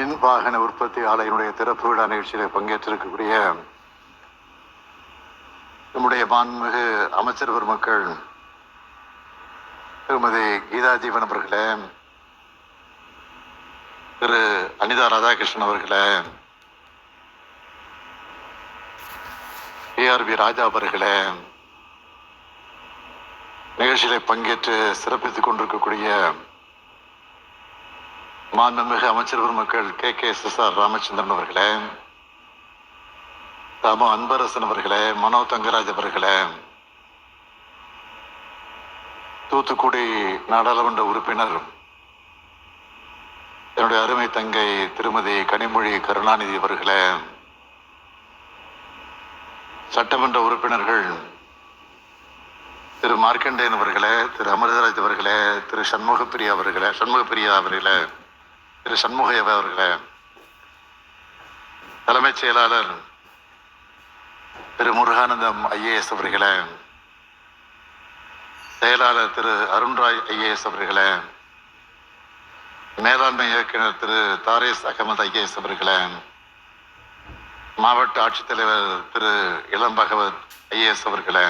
மின் வாகன உற்பத்தி ஆலையினுடைய திறப்பு விழா நிகழ்ச்சியில் பங்கேற்றிருக்கக்கூடிய நம்முடைய மாண்புமிகு அமைச்சர் பெருமக்கள் திருமதி கீதா ஜீவன் அவர்களே, திரு அனிதா ராதாகிருஷ்ணன் அவர்களே, ARV ராஜா அவர்களே, நிகழ்ச்சியில பங்கேற்று சிறப்பித்துக் கொண்டிருக்கக்கூடிய மாண்புமிகு அமைச்சர் பெருமக்கள் KKSSR ராமச்சந்திரன் அவர்களே, தாமோ அன்பரசன் அவர்களே, மனோ தங்கராஜ் அவர்களே, தூத்துக்குடி நாடாளுமன்ற உறுப்பினர் என்னுடைய அருமை தங்கை திருமதி கனிமொழி கருணாநிதி அவர்களே, சட்டமன்ற உறுப்பினர்கள் திரு மார்க்கண்டேயன் அவர்களே, திரு அமிர்தராஜ் அவர்களே, திரு சண்முகப்பிரியா அவர்களே, திரு சண்முகையா அவர்களே, தலைமைச் செயலாளர் திரு முருகானந்தம் IAS அவர்களே, செயலாளர் திரு அருண்ராய் IAS அவர்களே, மேலாண்மை இயக்குனர் திரு தாரேஸ் அகமது IAS அவர்களே, மாவட்ட ஆட்சித்தலைவர் திரு இளம் பகவத் IAS அவர்களே,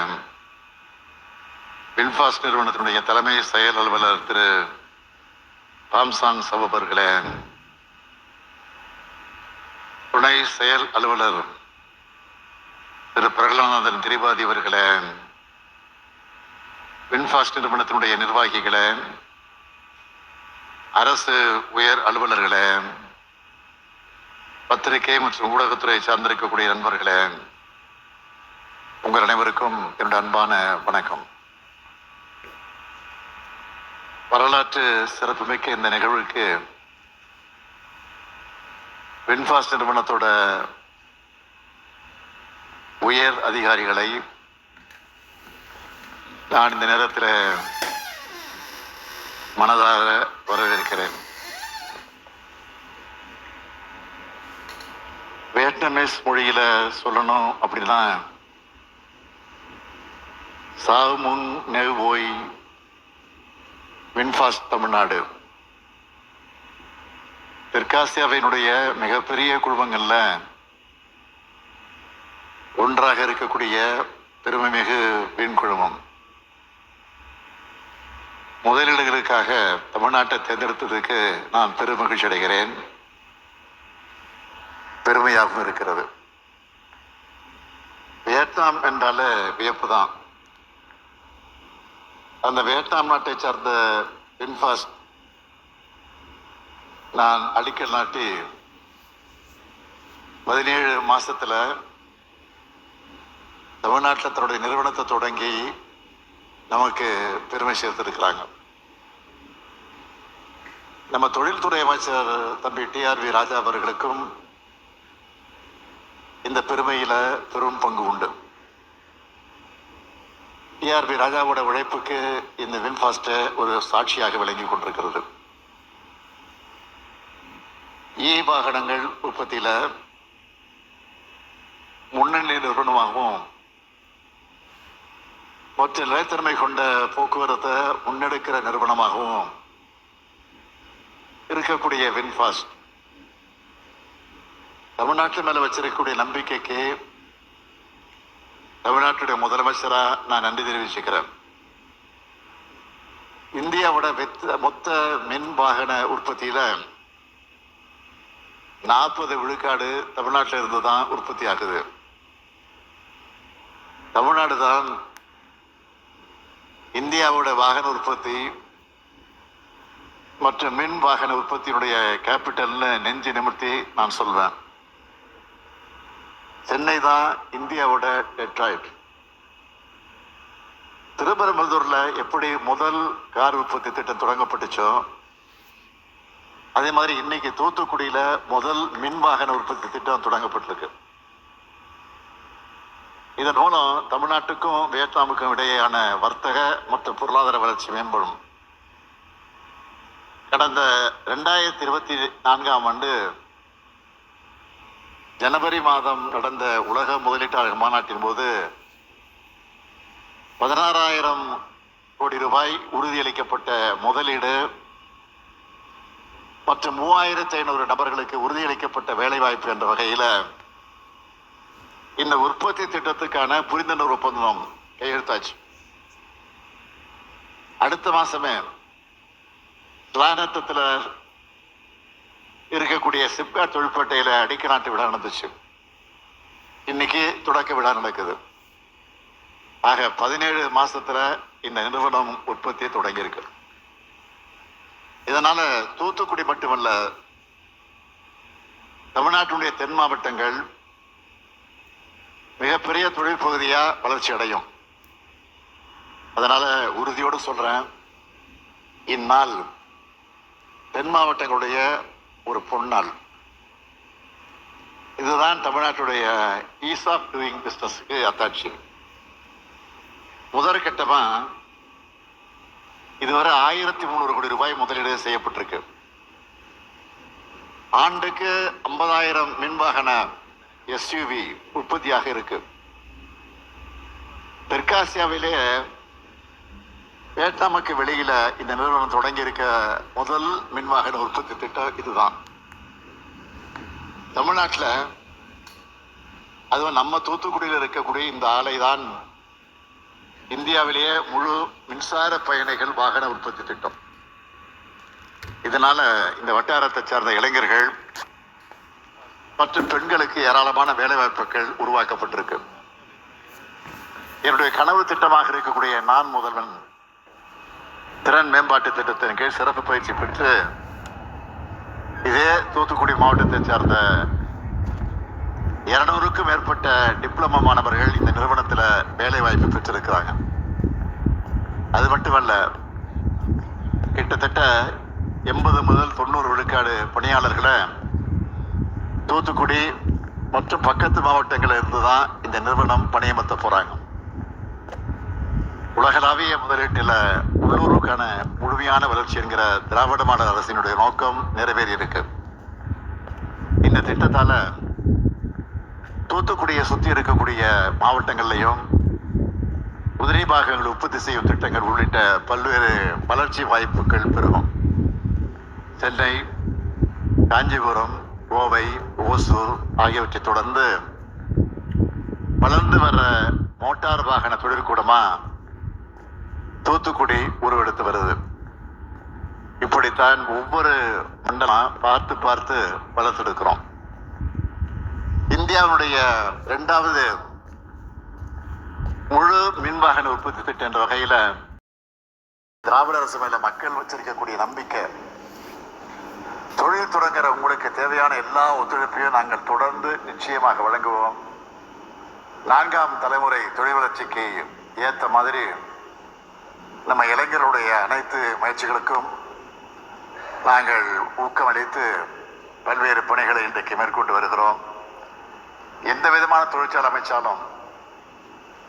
வின்ஃபாஸ்ட் நிறுவனத்தினுடைய தலைமை செயல் அலுவலர் திரு ராம்சான் சவ் அவர்களே, துணை செயல் அலுவலர் திரு பிரகலானந்தன் திரிபாதி அவர்களே, வின்ஃபாஸ்ட் நிறுவனத்தினுடைய நிர்வாகிகளே, அரசு உயர் அலுவலர்களே, பத்திரிகை மற்றும் ஊடகத்துறை சார்ந்திருக்கக்கூடிய நண்பர்களே, உங்கள் அனைவருக்கும் என்னுடைய அன்பான வணக்கம். வரலாற்று சிறப்புமிக்க இந்த நிகழ்வுக்கு வின்ஃபாஸ்ட் நிறுவனத்தோட உயர் அதிகாரிகளை நான் இந்த நேரத்தில் மனதார வரவேற்கிறேன். வியட்நாமீஸ் மொழியில சொல்லணும் அப்படின்னா சாவ் முன் நெவ் ஓய் வின்ஃபாஸ்ட் தமிழ்நாடு தெற்காசியாவினுடைய மிகப்பெரிய குழுமங்கள்ல ஒன்றாக இருக்கக்கூடிய பெருமைமிகு விண் குழுமம். முதலீடுகளுக்காக தமிழ்நாட்டை தேர்ந்தெடுத்ததுக்கு நான் பெருமகிழ்ச்சி அடைகிறேன், பெருமையாகவும் இருக்கிறது. வியட்நாம் என்றாலே வியப்பு தான். அந்த வியட்நாம் நாட்டை சார்ந்த வின்ஃபாஸ்ட் நான் அடிக்கல் நாட்டி 17 மாசத்துல தமிழ்நாட்டில் தன்னுடைய நிறுவனத்தை தொடங்கி நமக்கு பெருமை சேர்த்திருக்கிறாங்க. நம்ம தொழில்துறை அமைச்சர் தம்பி TRV ராஜா அவர்களுக்கும் இந்த பெருமையில பெரும் பங்கு உண்டு. TRV ராஜாவோட உழைப்புக்கு இந்த வின்ஃபாஸ்ட் ஒரு சாட்சியாக விளங்கி கொண்டிருக்கிறது. வாகனங்கள் உற்பத்தியில முன்னணி நிறுவனமாகவும் மற்ற நிலைத்திறமை கொண்ட போக்குவரத்தை முன்னெடுக்கிற நிறுவனமாகவும் இருக்கக்கூடிய வின்ஃபாஸ்ட் தமிழ்நாட்டில் மேல வச்சிருக்கக்கூடிய நம்பிக்கைக்கு தமிழ்நாட்டுடைய முதலமைச்சரா நான் நன்றி தெரிவிச்சுக்கிறேன். இந்தியாவோட மொத்த மின் வாகன உற்பத்தியில 40 விழுக்காடு தமிழ்நாட்டில் இருந்து தான் உற்பத்தி ஆகுது. தமிழ்நாடு தான் இந்தியாவோட வாகன உற்பத்தி மற்றும் மின் வாகன உற்பத்தியினுடைய கேபிட்டல்னு நெஞ்சு நிமிர்த்தி நான் சொல்வேன். சென்னை தான் இந்தியாவோட டெட்ராய்ட். திருப்பரம்பலூர்ல எப்படி முதல் கார் உற்பத்தி திட்டம் தொடங்கப்பட்டுச்சோ அதே மாதிரி இன்னைக்கு தூத்துக்குடியில முதல் மின் வாகன உற்பத்தி திட்டம் தொடங்கப்பட்டிருக்கு. இதன் மூலம் தமிழ்நாட்டுக்கும் வியட்நாமுக்கும் இடையேயான வர்த்தக மற்றும் பொருளாதார வளர்ச்சி மேம்படும். கடந்த 2024ஆம் ஆண்டு ஜனவரி மாதம் நடந்த உலக முதலீட்டாளர் மாநாட்டின் போது 16,000 கோடி ரூபாய் உறுதியளிக்கப்பட்ட முதலீடு மற்றும் 3500 நபர்களுக்கு உறுதியளிக்கப்பட்ட வேலைவாய்ப்பு என்ற வகையில் இந்த உற்பத்தி திட்டத்துக்கான புரிந்துணர்வு ஒப்பந்தம் கையெழுத்தாச்சு. அடுத்த மாசமே ஸ்லானத்தில் இருக்கக்கூடிய சிப்காட் தொழிற்பேட்டையில அடிக்கநாட்டு விழா நடந்துச்சு. இன்னைக்கு தொடக்க விழா நடக்குது. ஆக 17 மாசத்துல இந்த நிறுவனம் உற்பத்தியை தொடங்கியிருக்கு. இதனால தூத்துக்குடி மட்டுமல்ல, தமிழ்நாட்டுடைய தென் மாவட்டங்கள் மிகப்பெரிய தொழில் பகுதியா வளர்ச்சி அடையும். அதனால உறுதியோடு சொல்றேன், இந்நாள் தென் மாவட்டங்களுடைய ஒரு பொன்னாள். இதுதான் தமிழ்நாட்டுடைய ஈஸ் ஆஃப் டூயிங் பிசினஸ்க்கு அத்தாட்சி. முதற்கட்டமா இதுவரை 1300 கோடி ரூபாய் முதலீடு செய்யப்பட்டிருக்கு. ஆண்டுக்கு 50,000 மின்வாகன எஸ்யூவி உற்பத்தியாக இருக்கு. தெற்காசியாவிலே வியட்நாமுக்கு வெளியில இந்த நிறுவனம் தொடங்கி இருக்க முதல் மின்வாகன உற்பத்தி திட்டம் இதுதான். தமிழ்நாட்டில் அதுவும் நம்ம தூத்துக்குடியில் இருக்கக்கூடிய இந்த ஆலை தான் இந்தியாவிலேயே முழு மின்சார பயணிகள் வாகன உற்பத்தி திட்டம். இதனால இந்த வட்டாரத்தை சார்ந்த இளைஞர்கள் மற்றும் பெண்களுக்கு ஏராளமான வேலைவாய்ப்புகள் உருவாக்கப்பட்டிருக்கு. என்னுடைய கனவு திட்டமாக இருக்கக்கூடிய நான் முதல்வன் திறன் மேம்பாட்டு திட்டத்தின் கீழ் சிறப்பு பயிற்சி பெற்று இதே தூத்துக்குடி மாவட்டத்தை சார்ந்த 200க்கும் மேற்பட்ட டிப்ளமா மாணவர்கள் இந்த நிறுவனத்தில் வேலை வாய்ப்பு பெற்றிருக்கிறாங்க. அது மட்டுமல்ல, கிட்டத்தட்ட 80 முதல் 90 விழுக்காடு பணியாளர்களை தூத்துக்குடி மற்றும் பக்கத்து மாவட்டங்களில் இருந்து தான் இந்த நிறுவனம் பணியமர்த்த போறாங்க. உலகளாவிய முதலீட்டில் உள்ளூருக்கான முழுமையான வளர்ச்சி என்கிற திராவிட மாடல் அரசினுடைய நோக்கம் நிறைவேறி இருக்கு. இந்த திட்டத்தால தூத்துக்குடியை சுற்றி இருக்கக்கூடிய மாவட்டங்கள்லையும் உதிரி பாகங்கள் உற்பத்தி செய்யும் திட்டங்கள் உள்ளிட்ட பல்வேறு வளர்ச்சி வாய்ப்புகள் பெருகும். சென்னை, காஞ்சிபுரம், கோவை, ஓசூர் ஆகியவற்றை தொடர்ந்து வளர்ந்து வர மோட்டார் வாகன தொழிற்கூடமா தூத்துக்குடி உருவெடுத்து வருது. இப்படித்தான் ஒவ்வொரு மண்டலம் பார்த்து பார்த்து வளர்த்தெடுக்கிறோம். இந்தியாவுடைய 2வது முழு மின்வாகன உற்பத்தி திட்டம் என்ற வகையில திராவிட அரசு மேல மக்கள் வச்சிருக்கக்கூடிய நம்பிக்கை, தொழில் தொடங்குற உங்களுக்கு தேவையான எல்லா ஒத்துழைப்பையும் நாங்கள் தொடர்ந்து நிச்சயமாக வழங்குவோம். 4ஆம் தலைமுறை தொழில் வளர்ச்சிக்கு ஏற்ற மாதிரி நம்ம இளைஞருடைய அனைத்து முயற்சிகளுக்கும் நாங்கள் ஊக்கமளித்து பல்வேறு பணிகளை இன்றைக்கு மேற்கொண்டு வருகிறோம். எந்த விதமான தொழிற்சாலை அமைச்சாலும்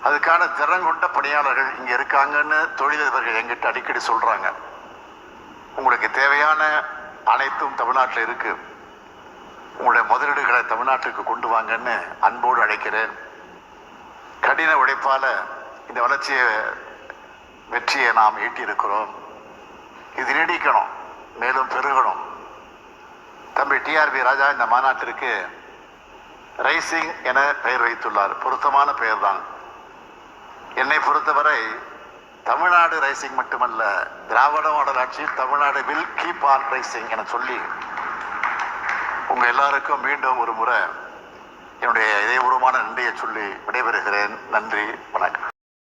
அதுக்கான திறன் கொண்ட பணியாளர்கள் இங்க இருக்காங்கன்னு தொழிலதிபர்கள் எங்கிட்ட அடிக்கடி சொல்றாங்க. உங்களுக்கு தேவையான அனைத்தும் தமிழ்நாட்டில் இருக்கு, உங்களுடைய முதலீடுகளை தமிழ்நாட்டுக்கு கொண்டு வாங்கன்னு அன்போடு அழைக்கிறேன். கடின உழைப்பால இந்த வெற்றியை நாம் ஈட்டியிருக்கிறோம். இது நீடிக்கணும், மேலும் பெருகணும். தம்பி டிஆர்பி ராஜா இந்த மாநாட்டிற்கு ரைசிங் என பெயர் வைத்துள்ளார். பொருத்தமான பெயர் தான். என்னை பொறுத்தவரை தமிழ்நாடு ரைசிங் மட்டுமல்ல, திராவிட மாடல் ஆட்சியில் Tamil Nadu will keep on rising என சொல்லி உங்க எல்லாருக்கும் மீண்டும் ஒரு முறை என்னுடைய இதயபூர்வமான நன்றியை சொல்லி விடைபெறுகிறேன். நன்றி, வணக்கம்.